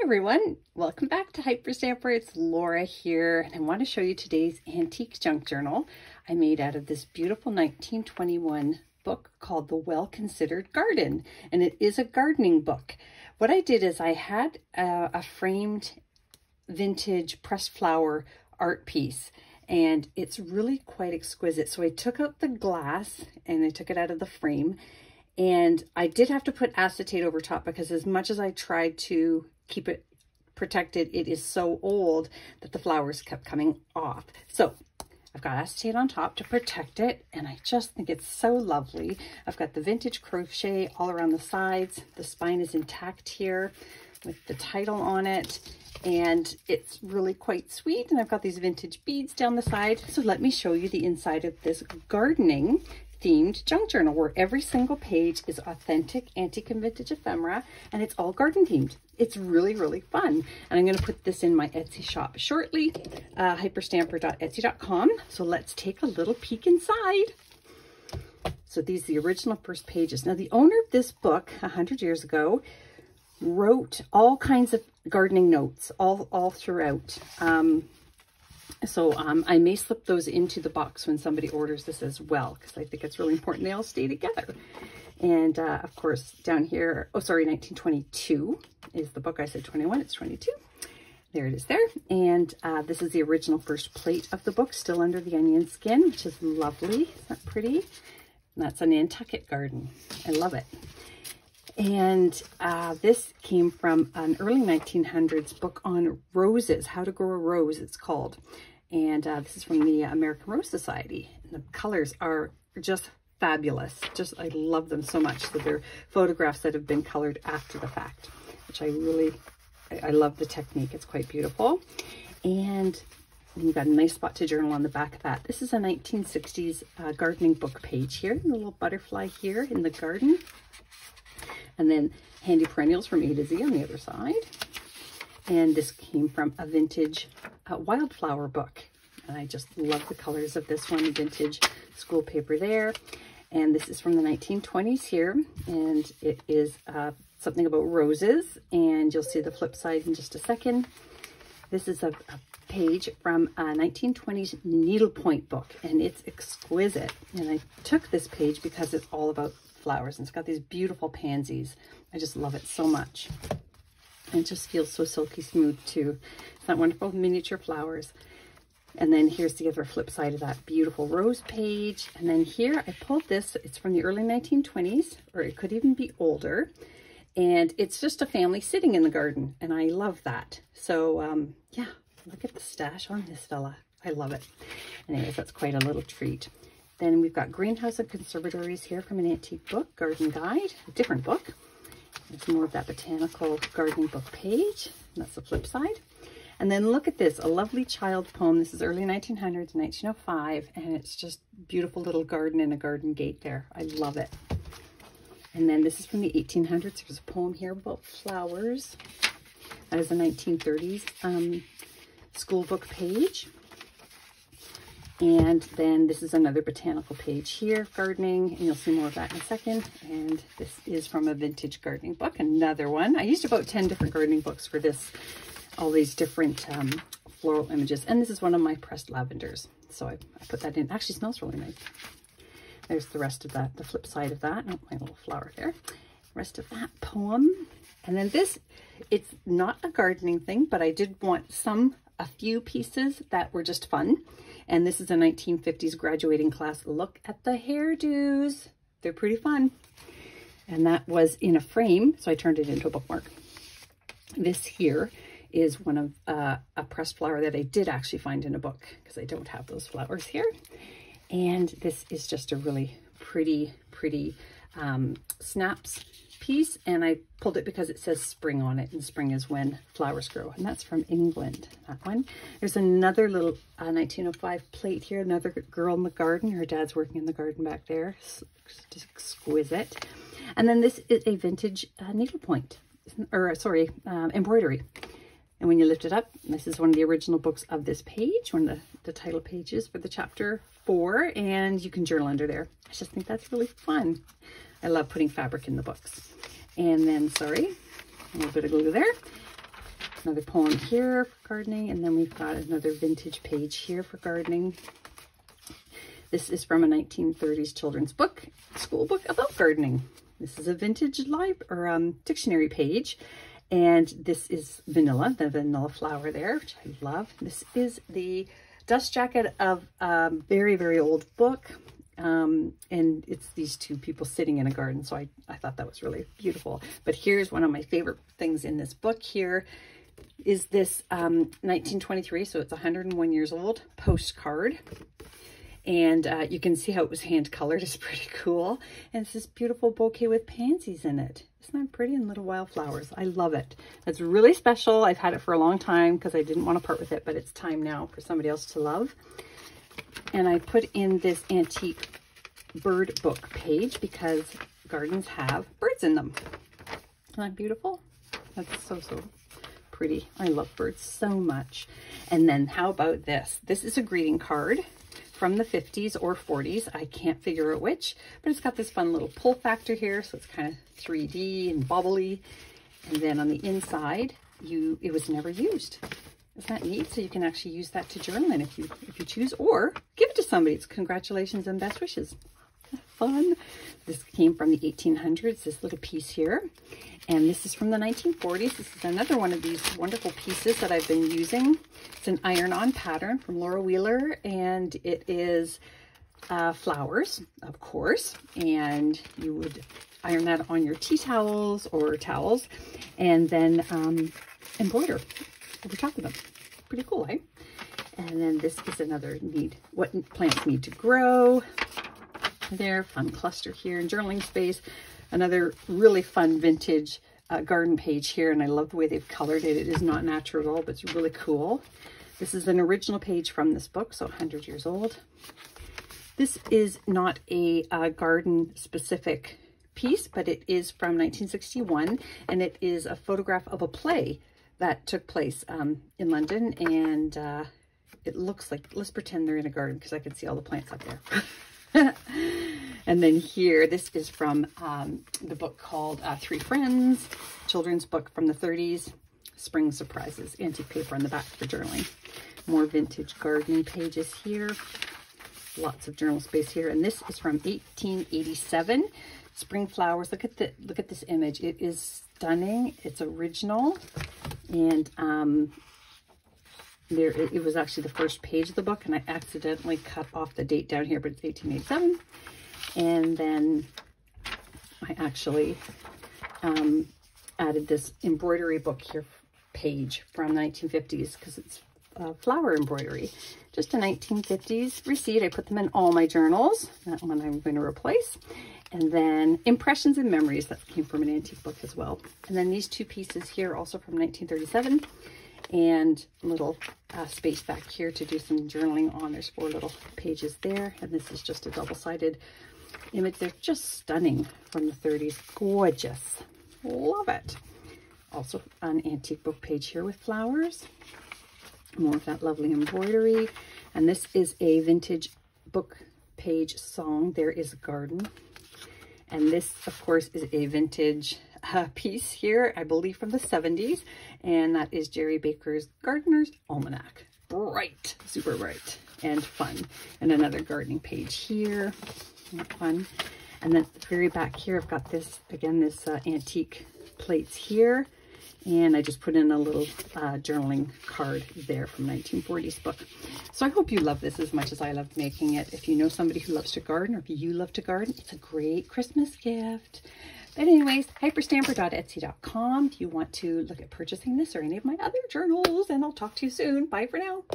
everyone, welcome back to Hyperstamper. It's Laura here, and I want to show you today's antique junk journal I made out of this beautiful 1921 book called The Well-Considered Garden, and it is a gardening book. What I did is I had a framed vintage pressed flower art piece, and it's really quite exquisite. So I took out the glass and I took it out of the frame, and I did have to put acetate over top because as much as I tried to keep it protected, it is so old that the flowers kept coming off. So I've got acetate on top to protect it, and I just think it's so lovely. I've got the vintage crochet all around the sides. The spine is intact here with the title on it, and it's really quite sweet. And I've got these vintage beads down the side. So let me show you the inside of this gardening themed junk journal, where every single page is authentic antique and vintage ephemera, and it's all garden themed. It's really, really fun. And I'm going to put this in my Etsy shop shortly, hyperstamper.etsy.com. So let's take a little peek inside. So these are the original first pages. Now, the owner of this book 100 years ago wrote all kinds of gardening notes all throughout. I may slip those into the box when somebody orders this as well, because I think it's really important they all stay together. And of course, down here, 1922 is the book. I said 21, it's 22. There it is there. And this is the original first plate of the book, still under the onion skin, which is lovely. Isn't that pretty? And that's a Nantucket garden. I love it. And this came from an early 1900s book on roses, how to grow a rose, it's called. And this is from the American Rose Society. And the colors are just fabulous. I love them so much. So they're photographs that have been colored after the fact, which I love the technique. It's quite beautiful. And you've got a nice spot to journal on the back of that. This is a 1960s gardening book page here. A little butterfly here in the garden. And then handy perennials from A to Z on the other side. And this came from a vintage wildflower book. And I just love the colors of this one, vintage school paper there. And this is from the 1920s here. And it is something about roses. And you'll see the flip side in just a second. This is a page from a 1920s needlepoint book. And it's exquisite. And I took this page because it's all about flowers, and it's got these beautiful pansies. I just love it so much. And it just feels so silky smooth too. It's that wonderful miniature flowers. And then here's the other flip side of that beautiful rose page. And then here I pulled this, it's from the early 1920s, or it could even be older. And it's just a family sitting in the garden, and I love that. So yeah, look at the stash on this fella. I love it. Anyways, that's quite a little treat. Then we've got Greenhouse and Conservatories here from an antique book, Garden Guide, a different book. There's more of that botanical gardening book page. And that's the flip side. And then look at this, a lovely child poem. This is early 1900s, 1905, and it's just beautiful little garden and a garden gate there. I love it. And then this is from the 1800s. There's a poem here about flowers. That is a 1930s school book page. And then this is another botanical page here, gardening, and you'll see more of that in a second. And this is from a vintage gardening book, another one. I used about 10 different gardening books for this, all these different floral images. And this is one of my pressed lavenders. So I put that in. Actually smells really nice. There's the rest of that, the flip side of that. Oh, my little flower there. Rest of that poem. And then this, it's not a gardening thing, but I did want a few pieces that were just fun. And this is a 1950s graduating class. Look at the hairdos. They're pretty fun. And that was in a frame, so I turned it into a bookmark. This here is one of a pressed flower that I did actually find in a book, because I don't have those flowers here. And this is just a really pretty snaps piece, and I pulled it because it says spring on it, and spring is when flowers grow, and that's from England, that one. There's another little 1905 plate here, another girl in the garden. Her dad's working in the garden back there. Just exquisite. And then this is a vintage needlepoint, or sorry, embroidery. And when you lift it up, this is one of the original books of this page, one of the title pages for the chapter 4, and you can journal under there. I just think that's really fun. I love putting fabric in the books. And then, sorry, a little bit of glue there. Another poem here for gardening, and then we've got another vintage page here for gardening. This is from a 1930s children's book, school book about gardening. This is a vintage dictionary page, and this is vanilla, the vanilla flower there, which I love. This is the dust jacket of a very, very old book, and it's these two people sitting in a garden, so I thought that was really beautiful. But here's one of my favorite things in this book here is this 1923, so it's 101 years old, postcard. And you can see how it was hand colored. It's pretty cool. And it's this beautiful bouquet with pansies in it. Isn't that pretty? And little wildflowers. I love it. It's really special. I've had it for a long time because I didn't want to part with it, but it's time now for somebody else to love. And I put in this antique bird book page because gardens have birds in them. Isn't that beautiful? That's so, so pretty. I love birds so much. And then how about this? This is a greeting card from the 50s or 40s. I can't figure out which, but it's got this fun little pull factor here. So it's kind of 3D and bubbly. And then on the inside, it was never used. Isn't that neat? So you can actually use that to journal in if you choose, or give it to somebody. It's congratulations and best wishes. Fun. This came from the 1800s, this little piece here. And this is from the 1940s. This is another one of these wonderful pieces that I've been using. It's an iron-on pattern from Laura Wheeler, and it is flowers, of course. And you would iron that on your tea towels or towels, and then embroider over top of them. Pretty cool, eh? And then this is another what plants need to grow. There, fun cluster here in journaling space. Another really fun vintage garden page here, and I love the way they've colored it. It is not natural at all, but it's really cool. This is an original page from this book, so 100 years old. This is not a garden specific piece, but it is from 1961, and it is a photograph of a play that took place in London, and it looks like, let's pretend they're in a garden because I can see all the plants up there. And then here, this is from the book called Three Friends, children's book from the 30s, Spring Surprises, antique paper on the back for journaling. More vintage gardening pages here, lots of journal space here. And this is from 1887, Spring Flowers. Look at this image. It is stunning. It's original, and it was actually the first page of the book, and I accidentally cut off the date down here, but it's 1887. And then I actually added this embroidery book here page from 1950s because it's flower embroidery. Just a 1950s receipt. I put them in all my journals. That one I'm going to replace. And then Impressions and Memories, that came from an antique book as well. And then these two pieces here, also from 1937. And a little space back here to do some journaling on. There's 4 little pages there. And this is just a double-sided image. They're just stunning from the 30s. Gorgeous. Love it. Also an antique book page here with flowers. More of that lovely embroidery. And this is a vintage book page song, There Is a Garden. And this, of course, is a vintage piece here, I believe from the 70s. And that is Jerry Baker's Gardener's Almanac. Bright, super bright and fun. And another gardening page here. Fun. And then at the very back here, I've got this, again, this antique plates here. And I just put in a little journaling card there from 1940s book. So I hope you love this as much as I loved making it. If you know somebody who loves to garden, or if you love to garden, it's a great Christmas gift. But anyways, hyperstamper.etsy.com if you want to look at purchasing this or any of my other journals. And I'll talk to you soon. Bye for now.